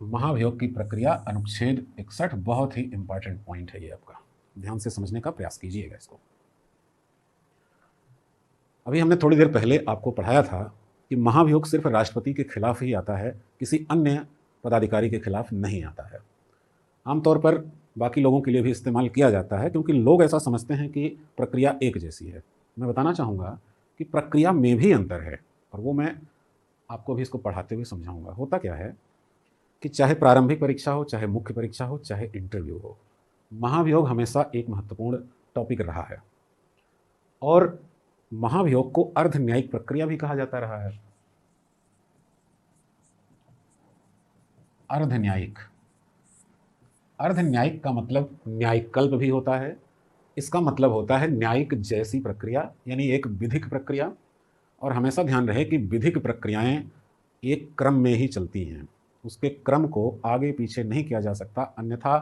महाभियोग की प्रक्रिया अनुच्छेद 61 बहुत ही इंपॉर्टेंट पॉइंट है ये आपका, ध्यान से समझने का प्रयास कीजिएगा इसको। अभी हमने थोड़ी देर पहले आपको पढ़ाया था कि महाभियोग सिर्फ राष्ट्रपति के खिलाफ ही आता है, किसी अन्य पदाधिकारी के खिलाफ नहीं आता है। आमतौर पर बाकी लोगों के लिए भी इस्तेमाल किया जाता है क्योंकि लोग ऐसा समझते हैं कि प्रक्रिया एक जैसी है। मैं बताना चाहूँगा कि प्रक्रिया में भी अंतर है और वो मैं आपको भी इसको पढ़ाते हुए समझाऊंगा। होता क्या है कि चाहे प्रारंभिक परीक्षा हो, चाहे मुख्य परीक्षा हो, चाहे इंटरव्यू हो, महाभियोग हमेशा एक महत्वपूर्ण टॉपिक रहा है और महाभियोग को अर्ध न्यायिक प्रक्रिया भी कहा जाता रहा है। अर्ध न्यायिक, अर्ध न्यायिक का मतलब न्यायिक कल्प भी होता है। इसका मतलब होता है न्यायिक जैसी प्रक्रिया, यानी एक विधिक प्रक्रिया। और हमेशा ध्यान रहे कि विधिक प्रक्रियाएं एक क्रम में ही चलती हैं, उसके क्रम को आगे पीछे नहीं किया जा सकता, अन्यथा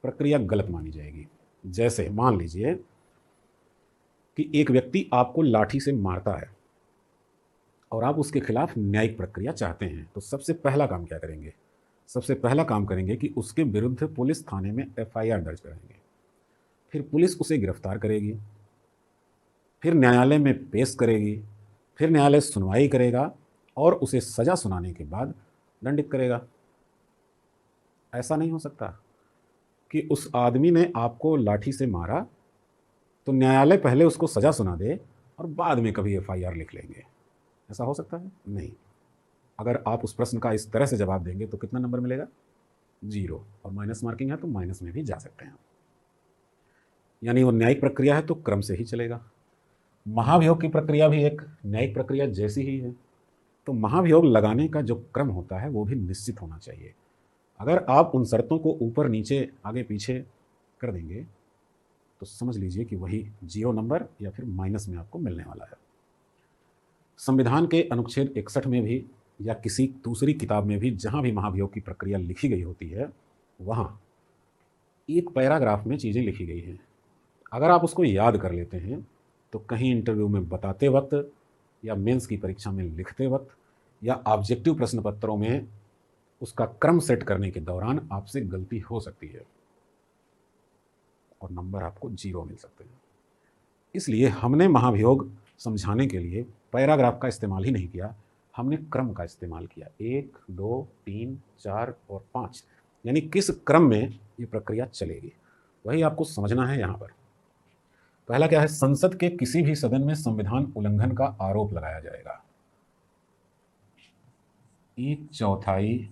प्रक्रिया गलत मानी जाएगी। जैसे मान लीजिए कि एक व्यक्ति आपको लाठी से मारता है और आप उसके खिलाफ न्यायिक प्रक्रिया चाहते हैं, तो सबसे पहला काम क्या करेंगे? सबसे पहला काम करेंगे कि उसके विरुद्ध पुलिस थाने में एफआईआर दर्ज कराएंगे। फिर पुलिस उसे गिरफ्तार करेगी, फिर न्यायालय में पेश करेगी, फिर न्यायालय सुनवाई करेगा और उसे सज़ा सुनाने के बाद दंडित करेगा। ऐसा नहीं हो सकता कि उस आदमी ने आपको लाठी से मारा तो न्यायालय पहले उसको सज़ा सुना दे और बाद में कभी एफआईआर लिख लेंगे। ऐसा हो सकता है? नहीं। अगर आप उस प्रश्न का इस तरह से जवाब देंगे तो कितना नंबर मिलेगा? 0। और माइनस मार्किंग है तो माइनस में भी जा सकते हैं। यानी वो न्यायिक प्रक्रिया है तो क्रम से ही चलेगा। महाभियोग की प्रक्रिया भी एक न्यायिक प्रक्रिया जैसी ही है, तो महाभियोग लगाने का जो क्रम होता है वो भी निश्चित होना चाहिए। अगर आप उन शर्तों को ऊपर नीचे आगे पीछे कर देंगे तो समझ लीजिए कि वही 0 नंबर या फिर माइनस में आपको मिलने वाला है। संविधान के अनुच्छेद 61 में भी या किसी दूसरी किताब में भी जहाँ भी महाभियोग की प्रक्रिया लिखी गई होती है, वहाँ एक पैराग्राफ में चीज़ें लिखी गई हैं। अगर आप उसको याद कर लेते हैं तो कहीं इंटरव्यू में बताते वक्त या मेंस की परीक्षा में लिखते वक्त या ऑब्जेक्टिव प्रश्न पत्रों में उसका क्रम सेट करने के दौरान आपसे गलती हो सकती है और नंबर आपको 0 मिल सकते हैं। इसलिए हमने महाभियोग समझाने के लिए पैराग्राफ का इस्तेमाल ही नहीं किया, हमने क्रम का इस्तेमाल किया। 1, 2, 3, 4 और 5, यानी किस क्रम में ये प्रक्रिया चलेगी, वही आपको समझना है यहाँ पर। पहला क्या है? संसद के किसी भी सदन में संविधान उल्लंघन का आरोप लगाया जाएगा 1/4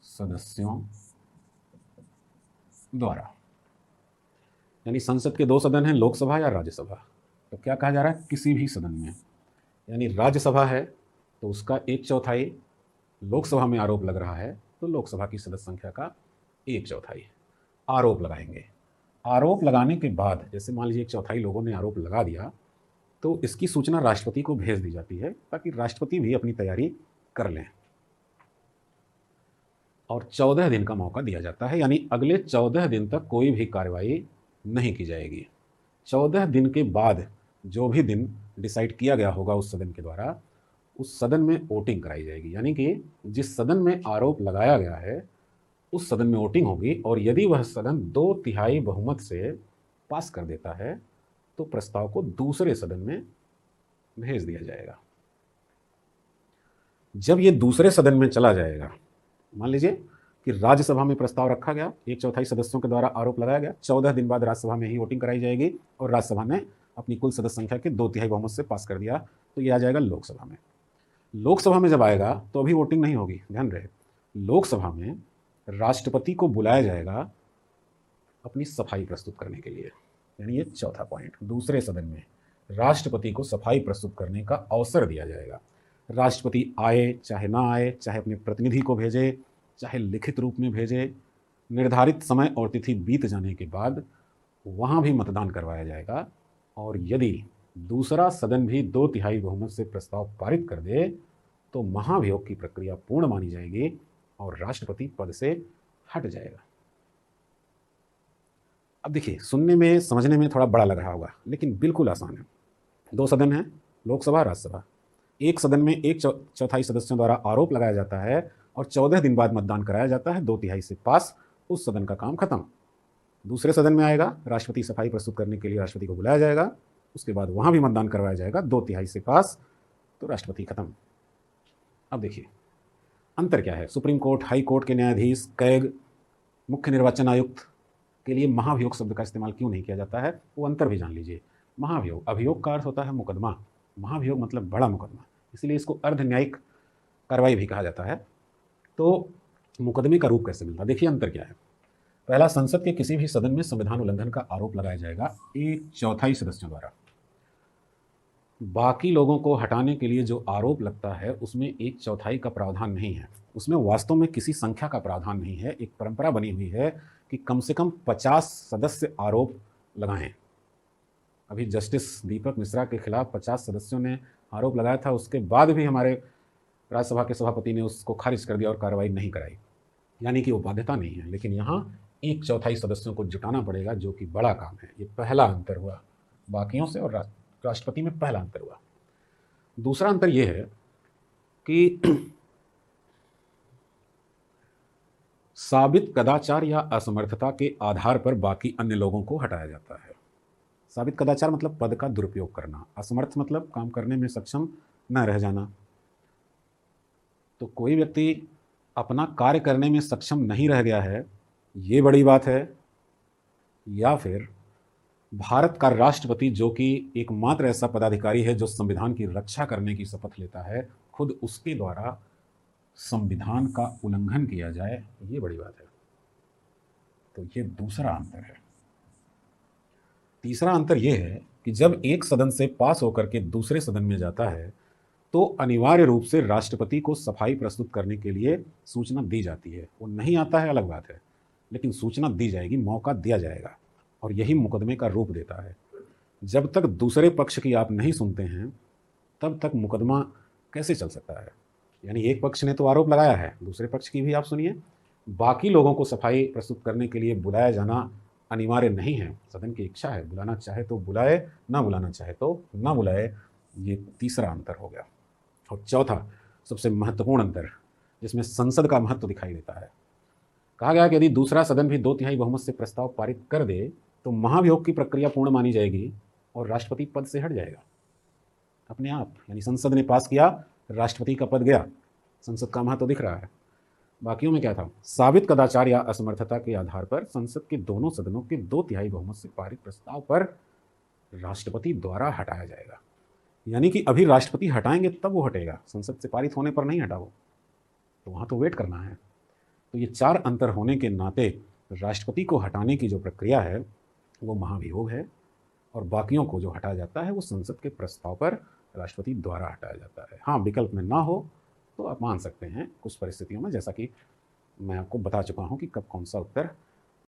सदस्यों द्वारा। यानी संसद के 2 सदन हैं, लोकसभा या राज्यसभा। तो क्या कहा जा रहा है? किसी भी सदन में, यानी राज्यसभा है तो उसका 1/4, लोकसभा में आरोप लग रहा है तो लोकसभा की सदस्य संख्या का 1/4 आरोप लगाएंगे। आरोप लगाने के बाद, जैसे मान लीजिए 1/4 लोगों ने आरोप लगा दिया, तो इसकी सूचना राष्ट्रपति को भेज दी जाती है ताकि राष्ट्रपति भी अपनी तैयारी कर लें और 14 दिन का मौका दिया जाता है। यानी अगले 14 दिन तक कोई भी कार्रवाई नहीं की जाएगी। 14 दिन के बाद जो भी दिन डिसाइड किया गया होगा उस सदन के द्वारा, उस सदन में वोटिंग कराई जाएगी। यानी कि जिस सदन में आरोप लगाया गया है उस सदन में वोटिंग होगी और यदि वह सदन 2/3 बहुमत से पास कर देता है तो प्रस्ताव को दूसरे सदन में भेज दिया जाएगा। जब ये दूसरे सदन में चला जाएगा, मान लीजिए कि राज्यसभा में प्रस्ताव रखा गया, 1/4 सदस्यों के द्वारा आरोप लगाया गया, 14 दिन बाद राज्यसभा में ही वोटिंग कराई जाएगी और राज्यसभा ने अपनी कुल सदस्य संख्या के 2/3 बहुमत से पास कर दिया तो ये आ जाएगा लोकसभा में। लोकसभा में जब आएगा तो अभी वोटिंग नहीं होगी, ध्यान रहे। लोकसभा में राष्ट्रपति को बुलाया जाएगा अपनी सफाई प्रस्तुत करने के लिए। यानी ये चौथा पॉइंट, दूसरे सदन में राष्ट्रपति को सफाई प्रस्तुत करने का अवसर दिया जाएगा। राष्ट्रपति आए चाहे ना आए, चाहे अपने प्रतिनिधि को भेजे, चाहे लिखित रूप में भेजे, निर्धारित समय और तिथि बीत जाने के बाद वहाँ भी मतदान करवाया जाएगा और यदि दूसरा सदन भी 2/3 बहुमत से प्रस्ताव पारित कर दे तो महाभियोग की प्रक्रिया पूर्ण मानी जाएगी और राष्ट्रपति पद से हट जाएगा। अब देखिए, सुनने में समझने में थोड़ा बड़ा लग रहा होगा लेकिन बिल्कुल आसान है। 2 सदन हैं, लोकसभा राज्यसभा। एक सदन में 1/4 सदस्यों द्वारा आरोप लगाया जाता है और 14 दिन बाद मतदान कराया जाता है, 2/3 से पास, उस सदन का काम खत्म। दूसरे सदन में आएगा, राष्ट्रपति सफाई प्रस्तुत करने के लिए राष्ट्रपति को बुलाया जाएगा, उसके बाद वहां भी मतदान करवाया जाएगा, 2/3 से पास, तो राष्ट्रपति खत्म। अब देखिए अंतर क्या है। सुप्रीम कोर्ट, हाई कोर्ट के न्यायाधीश, कैग, मुख्य निर्वाचन आयुक्त के लिए महाभियोग शब्द का इस्तेमाल क्यों नहीं किया जाता है, वो अंतर भी जान लीजिए। महाभियोग, अभियोग का अर्थ होता है मुकदमा, महाभियोग मतलब बड़ा मुकदमा, इसलिए इसको अर्ध न्यायिक कार्रवाई भी कहा जाता है। तो मुकदमे का रूप कैसे मिलता है, देखिए अंतर क्या है। पहला, संसद के किसी भी सदन में संविधान उल्लंघन का आरोप लगाया जाएगा 1/4 सदस्यों द्वारा। बाकी लोगों को हटाने के लिए जो आरोप लगता है उसमें 1/4 का प्रावधान नहीं है, उसमें वास्तव में किसी संख्या का प्रावधान नहीं है। एक परंपरा बनी हुई है कि कम से कम 50 सदस्य आरोप लगाएं। अभी जस्टिस दीपक मिश्रा के खिलाफ 50 सदस्यों ने आरोप लगाया था, उसके बाद भी हमारे राज्यसभा के सभापति ने उसको खारिज कर दिया और कार्रवाई नहीं कराई, यानी कि वो बाध्यता नहीं है। लेकिन यहाँ 1/4 सदस्यों को जुटाना पड़ेगा, जो कि बड़ा काम है। ये पहला अंतर हुआ बाकियों से, और राष्ट्रपति में पहला अंतर हुआ। दूसरा अंतर यह है कि साबित कदाचार या असमर्थता के आधार पर बाकी अन्य लोगों को हटाया जाता है। साबित कदाचार मतलब पद का दुरुपयोग करना, असमर्थ मतलब काम करने में सक्षम न रह जाना। तो कोई व्यक्ति अपना कार्य करने में सक्षम नहीं रह गया है, ये बड़ी बात है, या फिर भारत का राष्ट्रपति, जो कि एकमात्र ऐसा पदाधिकारी है जो संविधान की रक्षा करने की शपथ लेता है, खुद उसके द्वारा संविधान का उल्लंघन किया जाए, ये बड़ी बात है। तो ये दूसरा अंतर है। तीसरा अंतर यह है कि जब एक सदन से पास होकर के दूसरे सदन में जाता है तो अनिवार्य रूप से राष्ट्रपति को सफाई प्रस्तुत करने के लिए सूचना दी जाती है। वो नहीं आता है अलग बात है, लेकिन सूचना दी जाएगी, मौका दिया जाएगा, और यही मुकदमे का रूप देता है। जब तक दूसरे पक्ष की आप नहीं सुनते हैं तब तक मुकदमा कैसे चल सकता है। यानी एक पक्ष ने तो आरोप लगाया है, दूसरे पक्ष की भी आप सुनिए। बाकी लोगों को सफाई प्रस्तुत करने के लिए बुलाया जाना अनिवार्य नहीं है, सदन की इच्छा है, बुलाना चाहे तो बुलाए, ना बुलाना चाहे तो ना बुलाए। ये तीसरा अंतर हो गया। और चौथा सबसे महत्वपूर्ण अंतर, जिसमें संसद का महत्व दिखाई देता है, कहा गया कि यदि दूसरा सदन भी 2/3 बहुमत से प्रस्ताव पारित कर दे तो महाभियोग की प्रक्रिया पूर्ण मानी जाएगी और राष्ट्रपति पद से हट जाएगा अपने आप। यानी संसद ने पास किया, राष्ट्रपति का पद गया, संसद का महत्व दिख रहा है। बाकियों में क्या था, साबित कदाचार या असमर्थता के आधार पर संसद के दोनों सदनों के 2/3 बहुमत से पारित प्रस्ताव पर राष्ट्रपति द्वारा हटाया जाएगा। यानी कि अभी राष्ट्रपति हटाएंगे तब वो हटेगा, संसद से पारित होने पर नहीं हटा वो, तो वहाँ तो वेट करना है। तो ये 4 अंतर होने के नाते राष्ट्रपति को हटाने की जो प्रक्रिया है वो महाभियोग है, और बाकियों को जो हटाया जाता है वो संसद के प्रस्ताव पर राष्ट्रपति द्वारा हटाया जाता है। हाँ, विकल्प में ना हो तो आप मान सकते हैं कुछ परिस्थितियों में, जैसा कि मैं आपको बता चुका हूँ कि कब कौन सा उत्तर